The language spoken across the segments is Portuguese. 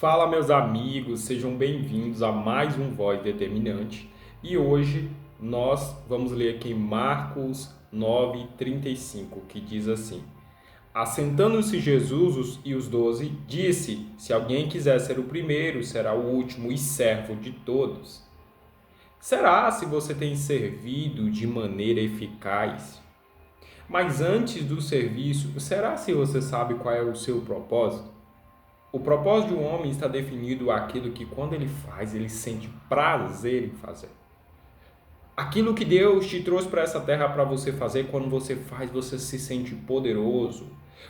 Fala, meus amigos, sejam bem-vindos a mais um Voz Determinante. E hoje nós vamos ler aqui Marcos 9:35, que diz assim: Assentando-se Jesus e os 12, disse: Se alguém quiser ser o primeiro, será o último e servo de todos. Será se você tem servido de maneira eficaz? Mas antes do serviço, será se você sabe qual é o seu propósito? O propósito de um homem está definido aquilo que, quando ele faz, ele sente prazer em fazer. Aquilo que Deus te trouxe para essa terra para você fazer, quando você faz, você se sente poderoso.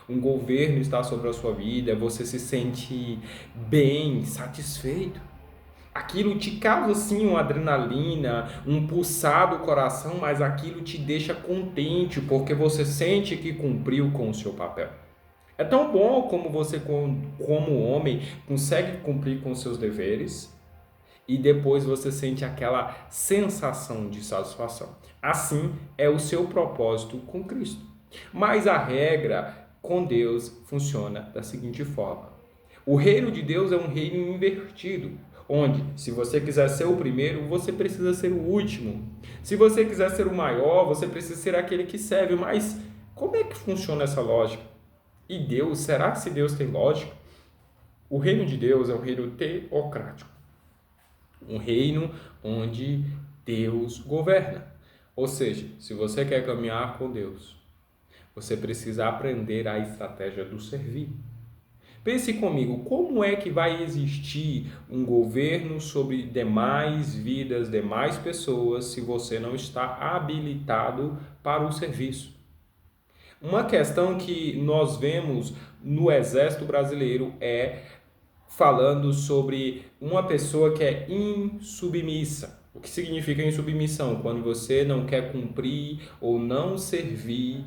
Um governo está sobre a sua vida, você se sente bem, satisfeito. Aquilo te causa sim uma adrenalina, um pulsar do coração, mas aquilo te deixa contente, porque você sente que cumpriu com o seu papel. É tão bom como você, como homem, consegue cumprir com seus deveres e depois você sente aquela sensação de satisfação. Assim é o seu propósito com Cristo. Mas a regra com Deus funciona da seguinte forma: o reino de Deus é um reino invertido, onde, se você quiser ser o primeiro, você precisa ser o último. Se você quiser ser o maior, você precisa ser aquele que serve. Mas como é que funciona essa lógica? E Deus, será se Deus tem lógica? O reino de Deus é um reino teocrático, um reino onde Deus governa. Ou seja, se você quer caminhar com Deus, você precisa aprender a estratégia do servir. Pense comigo, como é que vai existir um governo sobre demais vidas, demais pessoas, se você não está habilitado para o serviço? Uma questão que nós vemos no Exército Brasileiro é falando sobre uma pessoa que é insubmissa. O que significa insubmissão? Quando você não quer cumprir ou não servir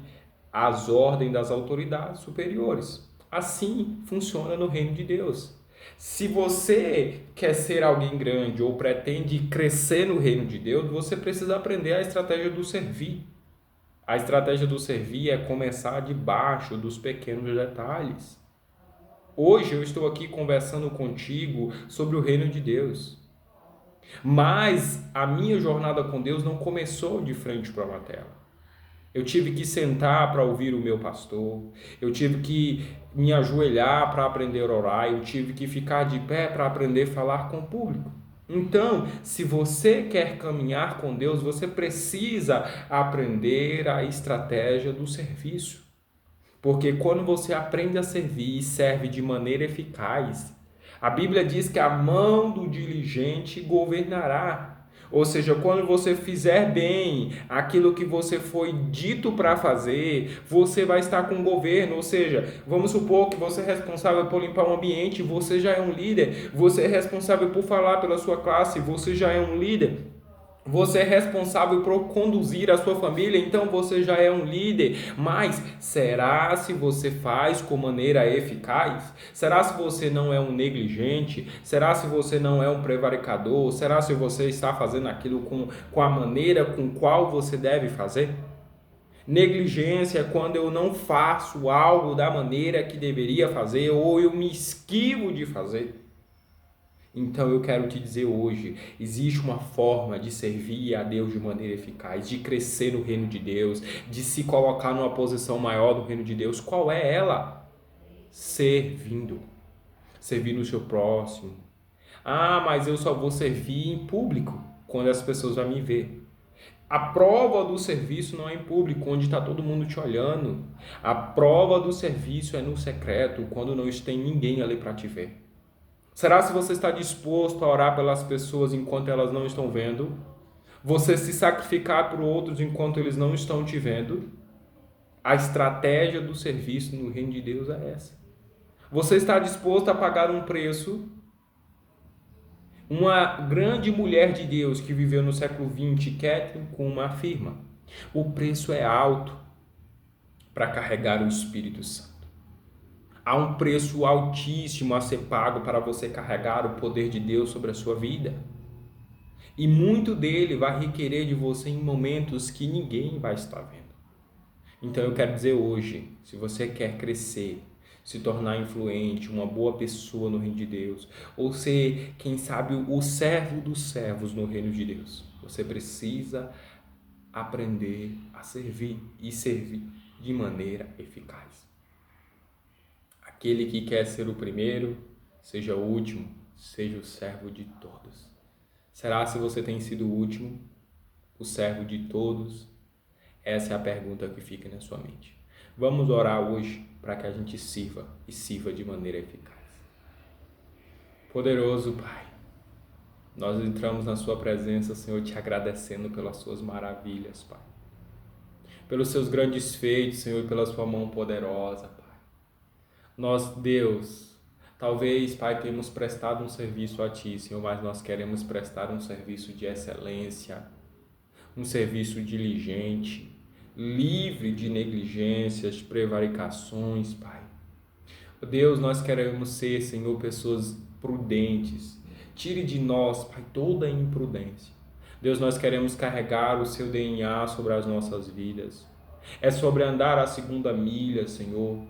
às ordens das autoridades superiores. Assim funciona no reino de Deus. Se você quer ser alguém grande ou pretende crescer no reino de Deus, você precisa aprender a estratégia do servir. A estratégia do servir é começar de baixo, dos pequenos detalhes. Hoje eu estou aqui conversando contigo sobre o reino de Deus. Mas a minha jornada com Deus não começou de frente para uma tela. Eu tive que sentar para ouvir o meu pastor, eu tive que me ajoelhar para aprender a orar, eu tive que ficar de pé para aprender a falar com o público. Então, se você quer caminhar com Deus, você precisa aprender a estratégia do serviço. Porque quando você aprende a servir e serve de maneira eficaz, a Bíblia diz que a mão do diligente governará. Ou seja, quando você fizer bem aquilo que você foi dito para fazer, você vai estar com o governo. Ou seja, vamos supor que você é responsável por limpar o ambiente, você já é um líder. Você é responsável por falar pela sua classe, você já é um líder. Você é responsável por conduzir a sua família, então você já é um líder. Mas será se você faz com maneira eficaz? Será se você não é um negligente? Será se você não é um prevaricador? Será se você está fazendo aquilo com a maneira com qual você deve fazer? Negligência é quando eu não faço algo da maneira que deveria fazer ou eu me esquivo de fazer. Então eu quero te dizer hoje, existe uma forma de servir a Deus de maneira eficaz, de crescer no reino de Deus, de se colocar numa posição maior no reino de Deus. Qual é ela? Servindo. Servir no seu próximo. Ah, mas eu só vou servir em público, quando as pessoas vão me ver. A prova do serviço não é em público, onde está todo mundo te olhando. A prova do serviço é no secreto, quando não tem ninguém ali para te ver. Será se você está disposto a orar pelas pessoas enquanto elas não estão vendo? Você se sacrificar por outros enquanto eles não estão te vendo? A estratégia do serviço no reino de Deus é essa. Você está disposto a pagar um preço? Uma grande mulher de Deus que viveu no século XX, Catherine Kuhlman, afirma: o preço é alto para carregar o Espírito Santo. Há um preço altíssimo a ser pago para você carregar o poder de Deus sobre a sua vida. E muito dele vai requerer de você em momentos que ninguém vai estar vendo. Então eu quero dizer hoje, se você quer crescer, se tornar influente, uma boa pessoa no reino de Deus, ou ser, quem sabe, o servo dos servos no reino de Deus. Você precisa aprender a servir e servir de maneira eficaz. Aquele que quer ser o primeiro, seja o último, seja o servo de todos. Será se você tem sido o último, o servo de todos? Essa é a pergunta que fica na sua mente. Vamos orar hoje para que a gente sirva e sirva de maneira eficaz. Poderoso Pai, nós entramos na sua presença, Senhor, te agradecendo pelas suas maravilhas, Pai. Pelos seus grandes feitos, Senhor, e pela sua mão poderosa, Pai. Nós, Deus, talvez, Pai, temos prestado um serviço a Ti, Senhor, mas nós queremos prestar um serviço de excelência, um serviço diligente, livre de negligências, prevaricações, Pai. Deus, nós queremos ser, Senhor, pessoas prudentes. Tire de nós, Pai, toda a imprudência. Deus, nós queremos carregar o Seu DNA sobre as nossas vidas. É sobre andar a segunda milha, Senhor.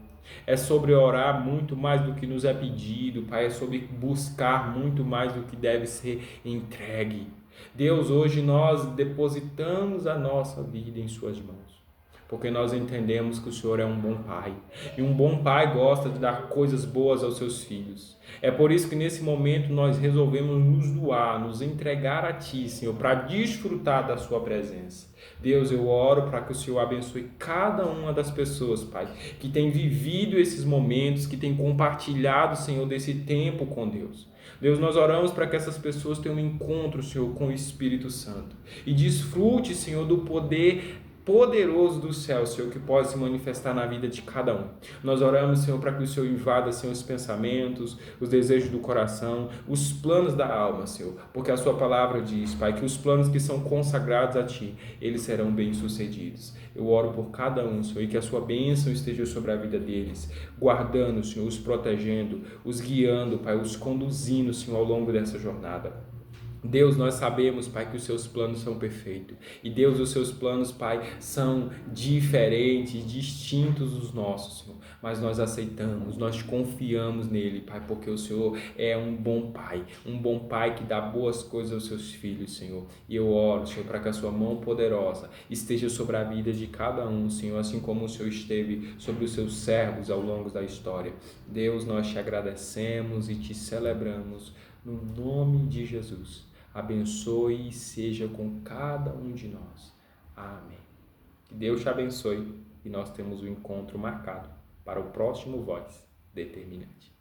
É sobre orar muito mais do que nos é pedido, Pai. É sobre buscar muito mais do que deve ser entregue. Deus, hoje nós depositamos a nossa vida em Suas mãos, porque nós entendemos que o Senhor é um bom Pai, e um bom Pai gosta de dar coisas boas aos seus filhos. É por isso que nesse momento nós resolvemos nos doar, nos entregar a Ti, Senhor, para desfrutar da Sua presença. Deus, eu oro para que o Senhor abençoe cada uma das pessoas, Pai, que tem vivido esses momentos, que tem compartilhado, Senhor, desse tempo com Deus. Deus, nós oramos para que essas pessoas tenham um encontro, Senhor, com o Espírito Santo e desfrute, Senhor, do poder poderoso do céu, Senhor, que pode se manifestar na vida de cada um. Nós oramos, Senhor, para que o Senhor invada, Senhor, os pensamentos, os desejos do coração, os planos da alma, Senhor, porque a Sua palavra diz, Pai, que os planos que são consagrados a Ti, eles serão bem-sucedidos. Eu oro por cada um, Senhor, e que a Sua bênção esteja sobre a vida deles, guardando, Senhor, os protegendo, os guiando, Pai, os conduzindo, Senhor, ao longo dessa jornada. Deus, nós sabemos, Pai, que os Seus planos são perfeitos. E Deus, os Seus planos, Pai, são diferentes, distintos dos nossos, Senhor. Mas nós aceitamos, nós confiamos nele, Pai, porque o Senhor é um bom Pai que dá boas coisas aos seus filhos, Senhor. E eu oro, Senhor, para que a Sua mão poderosa esteja sobre a vida de cada um, Senhor, assim como o Senhor esteve sobre os Seus servos ao longo da história. Deus, nós te agradecemos e te celebramos no nome de Jesus. Abençoe e seja com cada um de nós. Amém. Que Deus te abençoe e nós temos um encontro marcado para o próximo Voz Determinante.